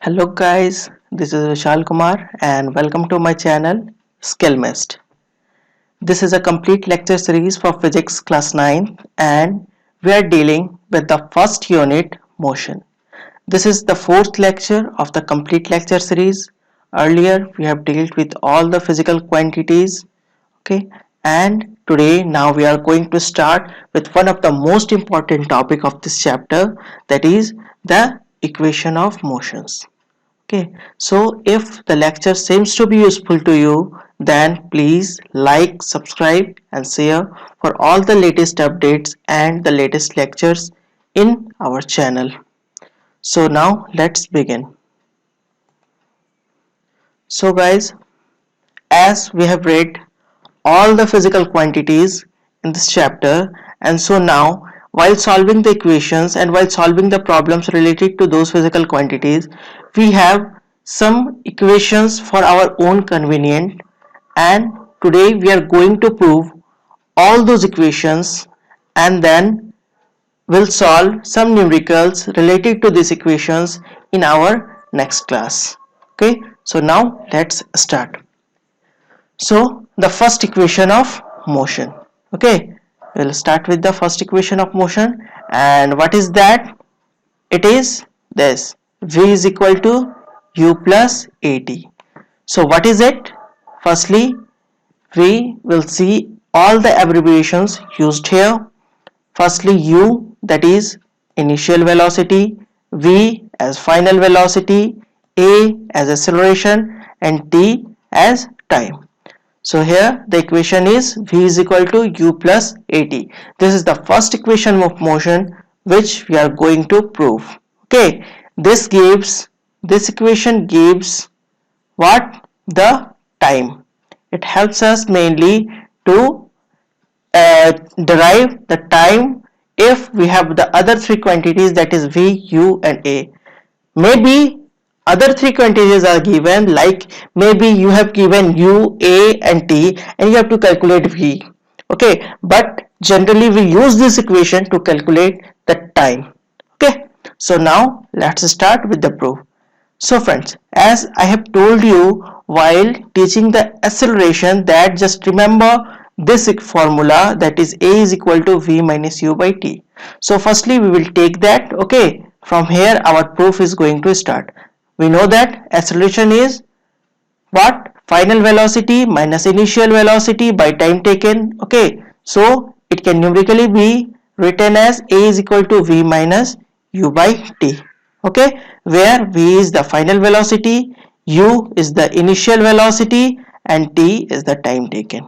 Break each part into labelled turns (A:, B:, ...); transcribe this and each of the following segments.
A: Hello guys, this is Vishal Kumar and welcome to my channel Skillmist. This is a complete lecture series for physics class 9 and we are dealing with the first unit motion. This is the fourth lecture of the complete lecture series. Earlier we have dealt with all the physical quantities, okay, and today now we are going to start with one of the most important topic of this chapter, that is the equation of motions. Okay, so if the lecture seems to be useful to you, then please like, subscribe and share for all the latest updates and the latest lectures in our channel. So now let's begin. So guys, as we have read all the physical quantities in this chapter, and so now while solving the equations and while solving the problems related to those physical quantities, we have some equations for our own convenience, and today we are going to prove all those equations and then we'll solve some numericals related to these equations in our next class. Okay, so now let's start. So the first equation of motion. Okay, we'll start with the first equation of motion, and what is that? It is this: v is equal to u plus at. So what is it? Firstly, we will see all the abbreviations used here. Firstly, u, that is initial velocity, v as final velocity, a as acceleration and t as time. So here the equation is v is equal to u plus at. This is the first equation of motion which we are going to prove. Okay, this equation gives what? The time. It helps us mainly to derive the time if we have the other three quantities, that is v, u and a. Maybe other three quantities are given, like maybe you have given u, a and t and you have to calculate v. Okay, but generally we use this equation to calculate the time. Okay, so now let's start with the proof. So friends, as I have told you while teaching the acceleration, that just remember this formula, that is a is equal to v minus u by t. So firstly we will take that. Okay, from here our proof is going to start. We know that acceleration is what? Final velocity minus initial velocity by time taken. Okay, so it can numerically be written as a is equal to v minus u by t. Okay, where v is the final velocity, u is the initial velocity and t is the time taken.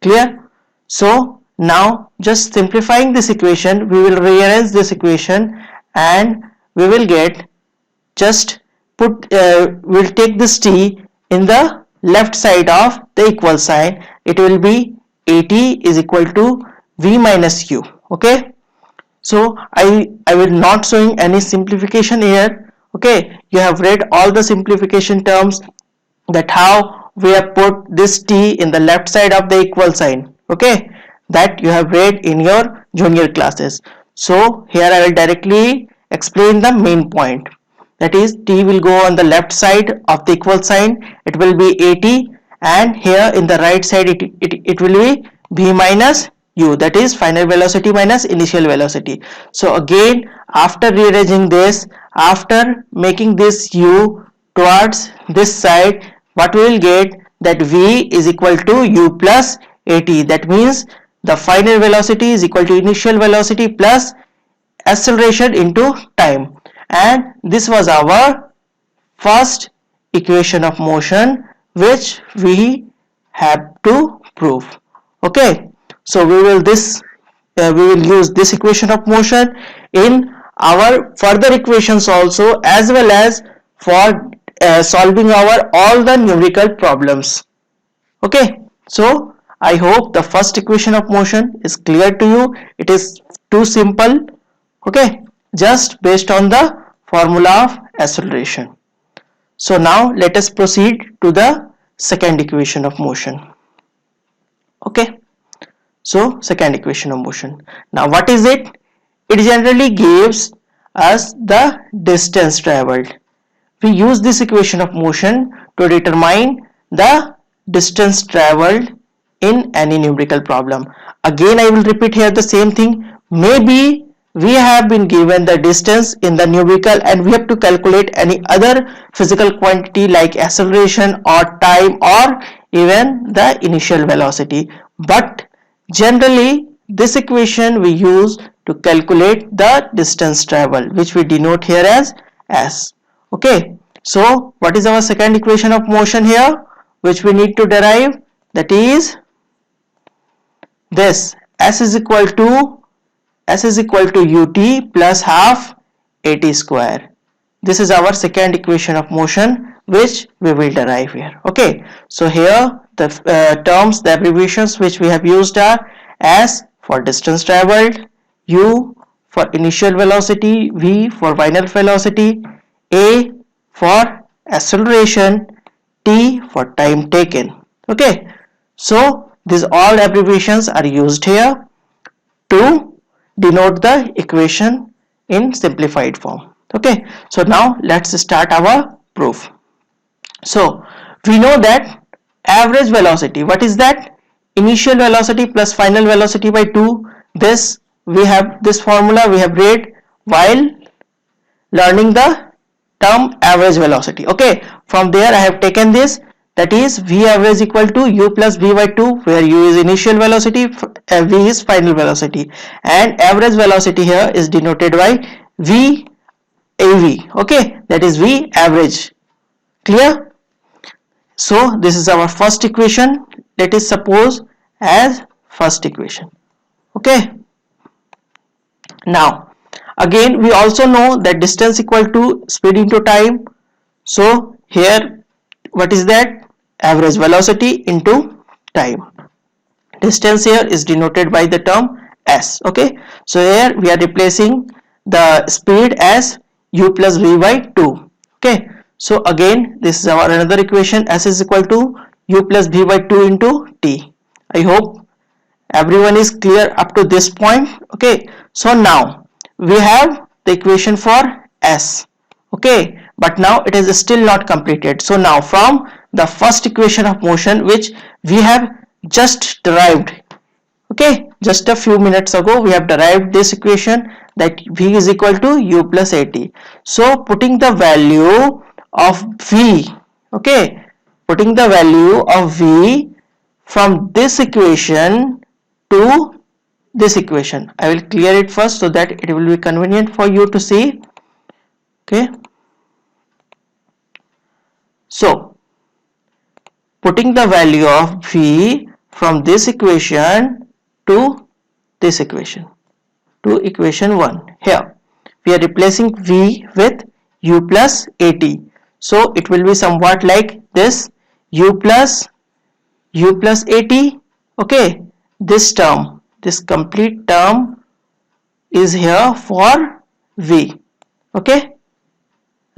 A: Clear? So now just simplifying this equation, we will rearrange this equation and we will get, just we'll take this t in the left side of the equal sign. It will be at is equal to v minus u. Okay, so I will not showing any simplification here. Okay, you have read all the simplification terms, that how we have put this t in the left side of the equal sign. Okay, that you have read in your junior classes. So here I will directly explain the main point, that is t will go on the left side of the equal sign, it will be at, and here in the right side it will be v minus u, that is final velocity minus initial velocity. So again, after rearranging this, after making this u towards this side, what we will get, that v is equal to u plus at. That means the final velocity is equal to initial velocity plus acceleration into time, and this was our first equation of motion which we have to prove. Okay, so we will use this equation of motion in our further equations also, as well as for solving our all the numerical problems. Okay, so I hope the first equation of motion is clear to you. It is too simple. Okay, just based on the formula of acceleration. So now let us proceed to the second equation of motion. Okay, so second equation of motion. Now what is it? It generally gives us the distance traveled. we use this equation of motion to determine the distance traveled in any numerical problem. Again, I will repeat here the same thing. Maybe we have been given the distance in the numerical and we have to calculate any other physical quantity like acceleration or time or even the initial velocity. But generally, this equation we use to calculate the distance traveled, which we denote here as S. Okay, so what is our second equation of motion here, which we need to derive? That is this: S is equal to ut plus half at square. This is our second equation of motion which we will derive here. Okay, so here the terms, the abbreviations which we have used are S for distance traveled, U for initial velocity, V for final velocity, A for acceleration, T for time taken. Okay, so these all abbreviations are used here to denote the equation in simplified form. Okay, so now let's start our proof. So we know that average velocity, what is that? Initial velocity plus final velocity by 2. This we have, this formula we have read while learning the term average velocity. Okay, from there I have taken this, that is V average equal to U plus V by 2, where U is initial velocity, V is final velocity, and average velocity here is denoted by V AV. Okay, that is V average. Clear? So this is our first equation. Let us suppose as first equation. Okay, now again we also know that distance equal to speed into time. So here what is that? Average velocity into time. Distance here is denoted by the term S. Okay, so here we are replacing the speed as U plus V by 2. Okay, so again this is our another equation. S is equal to U plus V by 2 into T. I hope everyone is clear up to this point. Okay, so now we have the equation for S. Okay, but now it is still not completed. So now from the first equation of motion which we have just derived, okay, just a few minutes ago we have derived this equation, that V is equal to U plus AT. So putting the value of V, okay, putting the value of V from this equation to this equation, I will clear it first so that it will be convenient for you to see. Okay, so putting the value of V from this equation to this equation, to equation 1, here we are replacing V with U plus AT. So it will be somewhat like this: U plus AT. Okay, this term, this complete term is here for V. Okay,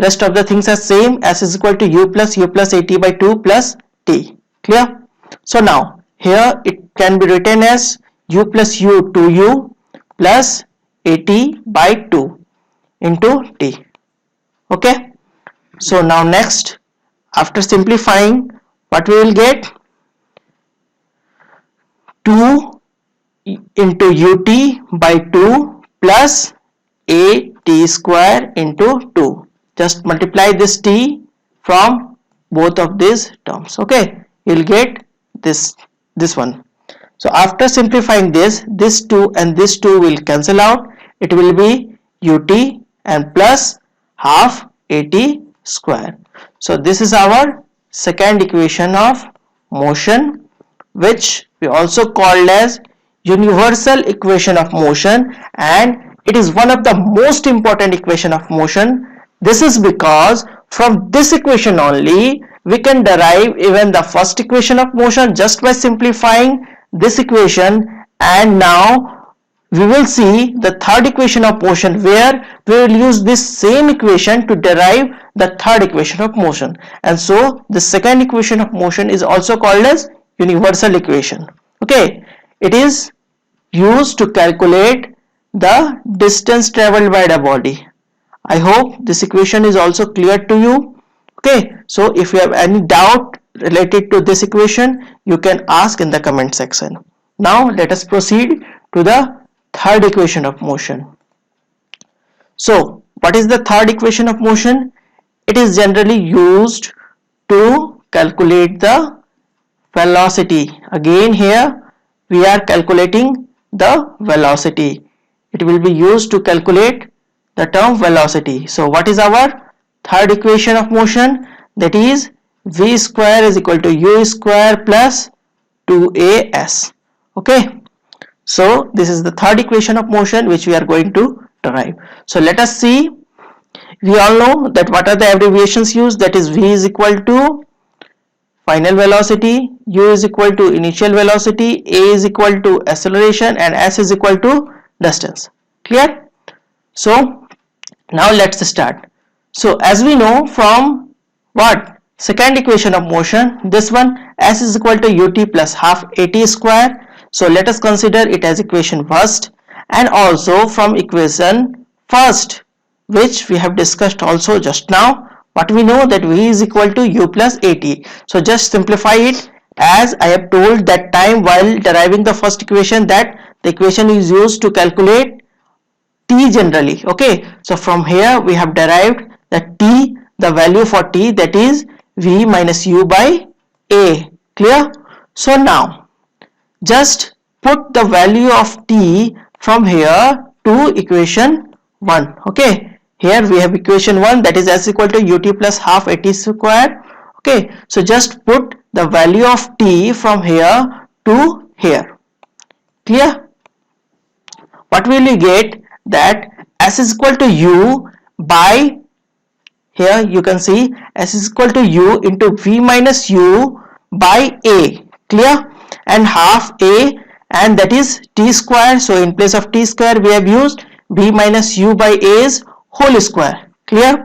A: rest of the things are same. S is equal to U plus AT by 2 plus T. Clear? So now here it can be written as U plus U 2U plus AT by 2 into T. Okay, so now next, after simplifying, what we will get? 2 into ut by 2 plus AT square into 2. Just multiply this T from both of these terms. Okay, you will get this one. So after simplifying this 2 and this 2 will cancel out. It will be ut and plus half AT square. So this is our second equation of motion, which we also called as universal equation of motion, and it is one of the most important equation of motion. This is because from this equation only we can derive even the first equation of motion just by simplifying this equation, and now we will see the third equation of motion where we will use this same equation to derive the third equation of motion. And so the second equation of motion is also called as universal equation. Okay, it is used to calculate the distance traveled by the body. I hope this equation is also clear to you. Okay, so if you have any doubt related to this equation, you can ask in the comment section. Now let us proceed to the third equation of motion. So what is the third equation of motion? It is generally used to calculate the velocity. Again here we are calculating the velocity. It will be used to calculate the term velocity. So what is our third equation of motion? That is v square is equal to u square plus 2as. Okay, so this is the third equation of motion which we are going to derive. So let us see. We all know that what are the abbreviations used, that is v is equal to final velocity, u is equal to initial velocity, a is equal to acceleration, and s is equal to distance. Clear? So now let's start. So as we know from what? Second equation of motion, this one, s is equal to ut plus half at square. So let us consider it as equation first, and also from equation first which we have discussed also just now, what we know that v is equal to u plus at. So just simplify it, as I have told that time while deriving the first equation that the equation is used to calculate t generally. Okay, so from here we have derived that t, the value for t, that is v minus u by a. Clear? So now just put the value of t from here to equation 1. Okay, here we have equation 1, that is s equal to ut plus half at square. Okay, so just put the value of t from here to here. Clear? What will you get? That s is equal to u by, here you can see s is equal to u into v minus u by a. Clear? And half a, and that is t square. So in place of t square we have used v minus u by a's whole square. Clear?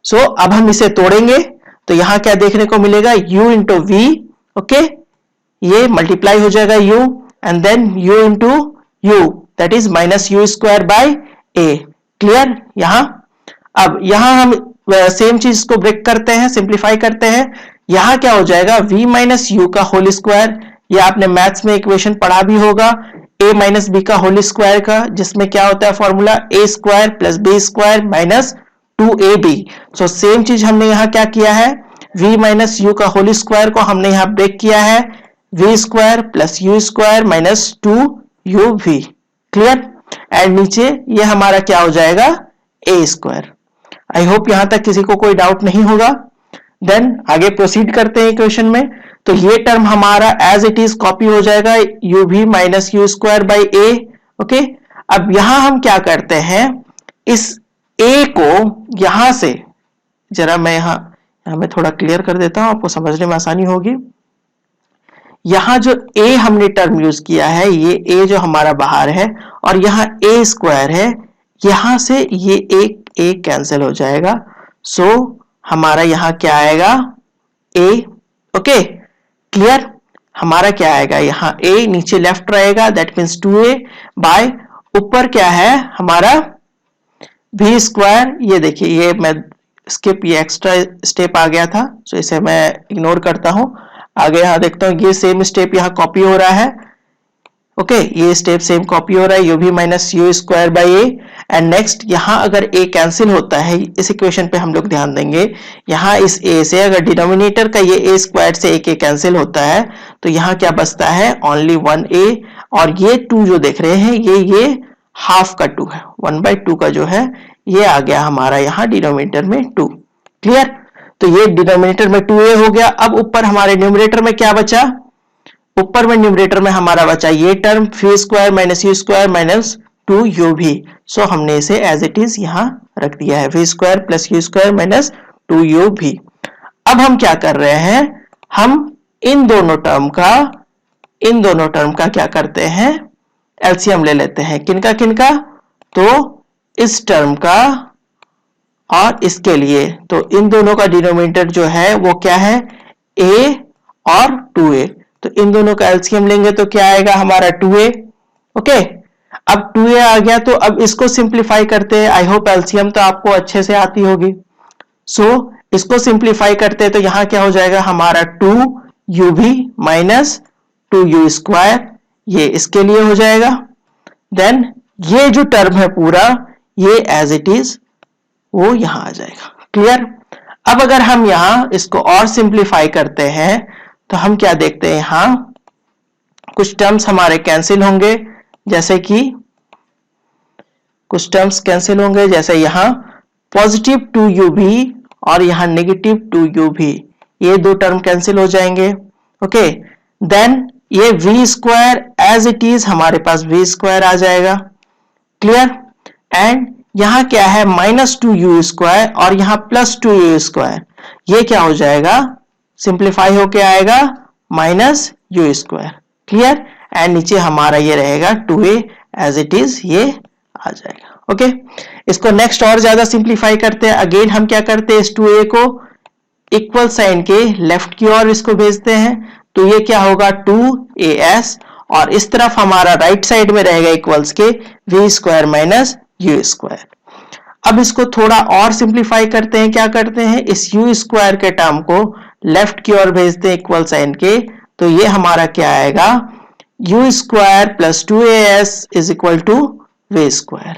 A: So अब हम इसे तोड़ेंगे तो यहां क्या देखने को मिलेगा, u इंटू वी. ओके, ये मल्टीप्लाई हो जाएगा u and then u into u, that is minus u square by a. Clear? अब यहां हम सेम चीज को ब्रेक करते हैं, सिंप्लीफाई करते हैं. यहां क्या हो जाएगा, v माइनस यू का होल स्क्वायर. ये आपने मैथ्स में इक्वेशन पढ़ा भी होगा, a माइनस बी का होल स्क्वायर का, जिसमें क्या होता है formula, a square plus b square minus 2ab. So same चीज हमने यहाँ क्या किया है, v माइनस यू का होल स्क्वायर को हमने यहाँ ब्रेक किया है, v square plus u square minus 2uv. Clear? And नीचे ये हमारा क्या हो जाएगा, a स्क्वायर. आई होप यहां तक किसी को कोई डाउट नहीं होगा. देन आगे प्रोसीड करते हैं इक्वेशन में. तो ये टर्म हमारा एज इट इज कॉपी हो जाएगा, यू भी minus u square by A. Okay, अब यहां हम क्या करते हैं, इस ए को यहां से जरा मैं यहां मैं थोड़ा क्लियर कर देता हूं, आपको समझने में आसानी होगी. यहां जो ए हमने टर्म यूज किया है, ये ए जो हमारा बाहर है और यहां ए स्क्वायर है, यहां से ये एक ए कैंसिल हो जाएगा. सो हमारा यहां क्या आएगा, ए. Okay, clear? हमारा क्या आएगा, यहाँ a नीचे लेफ्ट रहेगा, दैट मीन्स 2a बाय ऊपर क्या है हमारा v स्क्वायर. ये देखिए, ये मैं स्किप, ये एक्स्ट्रा स्टेप आ गया था, सो इसे मैं इग्नोर करता हूं. आगे यहाँ देखता हूँ, ये सेम स्टेप यहाँ कॉपी हो रहा है. ओके, ये स्टेप सेम कॉपी हो रहा है, यू भी minus u square by A. And next यहाँ अगर a कैंसिल होता है, इस इक्वेशन पे हम लोग ध्यान देंगे, यहाँ इस a से अगर डिनोमिनेटर का ये a स्क्वायर से एक a कैंसिल होता है तो यहाँ क्या बचता है, ओनली 1a. और ये 2 जो देख रहे हैं, ये हाफ का 2 है, 1/2 का जो है ये आ गया हमारा यहाँ डिनोमिनेटर में 2. क्लियर? तो ये डिनोमिनेटर में 2a हो गया. अब ऊपर हमारे न्यूमरेटर में क्या बचा, ऊपर में न्यूमरेटर में हमारा बचा ये term v square minus u square minus 2uv. सो हमने इसे एज इट इज यहां रख दिया है, v square plus u square minus 2uv. अब हम क्या कर रहे हैं, हम इन दोनों टर्म का क्या करते हैं, एलसीएम ले लेते हैं. किनका किनका, तो इस टर्म का और इसके लिए. तो इन दोनों का डिनोमिनेटर जो है वो क्या है, a और 2a. तो इन दोनों का एलसीएम लेंगे तो क्या आएगा हमारा 2a. ओके, अब 2a आ गया तो अब इसको सिंप्लीफाई करते हैं. आई होप एलसीएम तो आपको अच्छे से आती होगी. सो इसको सिंप्लीफाई करते हैं तो यहां क्या हो जाएगा हमारा 2uv माइनस 2u², ये इसके लिए हो जाएगा। देन ये जो टर्म है पूरा ये एज इट इज वो यहां आ जाएगा। क्लियर? अब अगर हम यहां इसको और सिंप्लीफाई करते हैं तो हम क्या देखते हैं, यहां कुछ टर्म्स हमारे कैंसिल होंगे, जैसे कि कुछ टर्म्स कैंसिल होंगे, जैसे यहां पॉजिटिव 2uv और यहां नेगेटिव 2uv, ये दो टर्म कैंसिल हो जाएंगे। ओके, देन ये v² एज इट इज हमारे पास v² आ जाएगा। क्लियर? एंड यहां क्या है -2u² और यहां +2u², ये क्या हो जाएगा, सिंप्लीफाई होके आएगा -u²। क्लियर? एंड नीचे हमारा ये रहेगा 2a एज इट इज, ये आ जाएगा। ओके, इसको नेक्स्ट और ज्यादा सिंप्लीफाई करते हैं। अगेन हम क्या करते हैं, इस 2a को इक्वल साइन के लेफ्ट की ओर इसको भेजते हैं, तो ये क्या होगा 2as, और इस तरफ हमारा राइट साइड में रहेगा इक्वल्स के v² माइनस u²। अब इसको थोड़ा और सिंप्लीफाई करते हैं, क्या करते हैं, इस u² के टर्म को लेफ्ट की ओर भेजते हैं इक्वल साइन के, तो ये हमारा क्या आएगा u² plus 2as is equal to v²।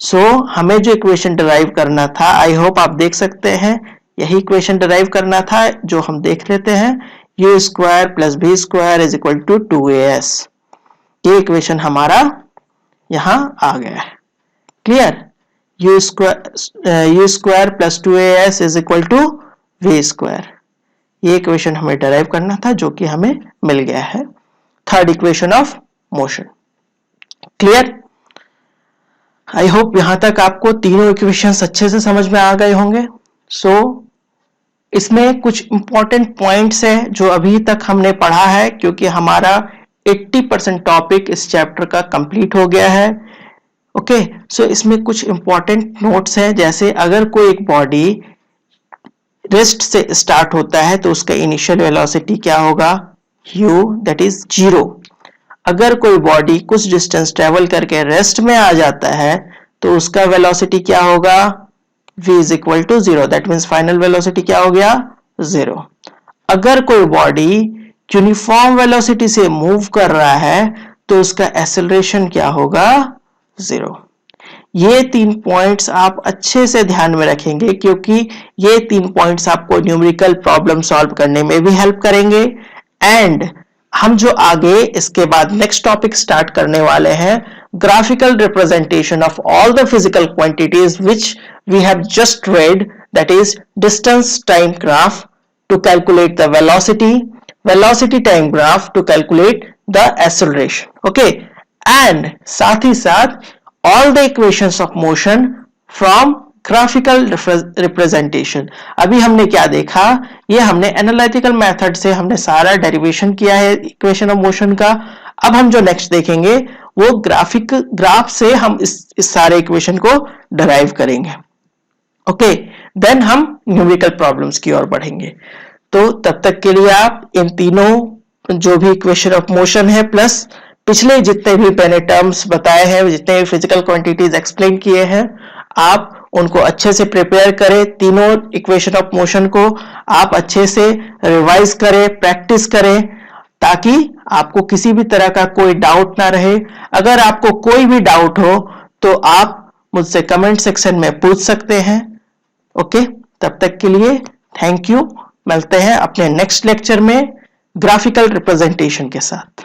A: So हमें जो इक्वेशन डिराइव करना था, आई होप आप देख सकते हैं, यही इक्वेशन डिराइव करना था जो हम देख लेते हैं, u² plus v² is equal to 2as। ये इक्वेशन हमारा यहां आ गया है। Clear? u² plus 2as is equal to v², ये इक्वेशन हमें डिराइव करना था जो कि हमें मिल गया है, third equation of motion. Clear? I hope यहां तक आपको तीनों इक्वेशंस अच्छे से समझ में आ गए होंगे। सो इसमें कुछ इंपॉर्टेंट पॉइंट्स है जो अभी तक हमने पढ़ा है, क्योंकि हमारा 80% टॉपिक इस चैप्टर का कंप्लीट हो गया है। ओके, सो इसमें कुछ इंपॉर्टेंट नोट्स हैं, जैसे अगर कोई एक बॉडी रेस्ट से स्टार्ट होता है तो उसका इनिशियल वेलोसिटी क्या होगा, u, दैट इज 0। अगर कोई बॉडी कुछ डिस्टेंस ट्रेवल करके रेस्ट में आ जाता है तो उसका वेलोसिटी क्या होगा, v is equal to 0, that means final velocity क्या हो गया, 0। अगर कोई बॉडी यूनिफॉर्म वेलोसिटी से मूव कर रहा है तो उसका एक्सेलरेशन क्या होगा, 0। ये 3 पॉइंट्स आप अच्छे से ध्यान में रखेंगे, क्योंकि ये 3 पॉइंट्स आपको न्यूमेरिकल प्रॉब्लम सॉल्व करने में भी हेल्प करेंगे। एंड हम जो आगे इसके बाद नेक्स्ट टॉपिक स्टार्ट करने वाले हैं, graphical representation of all the physical quantities which we have just read, that is distance time graph to calculate the velocity, velocity time graph to calculate the acceleration. Okay, and साथ ही साथ all the equations of motion from graphical representation। अभी हमने क्या देखा, ये हमने analytical method से हमने सारा डेरिवेशन किया है इक्वेशन ऑफ मोशन का। अब हम जो नेक्स्ट देखेंगे वो ग्राफ से हम इस सारे इक्वेशन को डिराइव करेंगे। ओके, देन हम न्यूमेरिकल प्रॉब्लम्स की ओर बढ़ेंगे। तो तब तक के लिए आप इन तीनों जो भी इक्वेशन ऑफ मोशन है प्लस पिछले जितने भी मैंने टर्म्स बताए हैं, जितने भी फिजिकल क्वांटिटीज एक्सप्लेन किए हैं, आप उनको अच्छे से प्रिपेयर करें। तीनों इक्वेशन ऑफ मोशन को आप अच्छे से रिवाइज करें, प्रैक्टिस करें, ताकि आपको किसी भी तरह का कोई डाउट ना रहे। अगर आपको कोई भी डाउट हो तो आप मुझसे कमेंट सेक्शन में पूछ सकते हैं। ओके, तब तक के लिए थैंक यू। मिलते हैं अपने नेक्स्ट लेक्चर में ग्राफिकल रिप्रेजेंटेशन के साथ।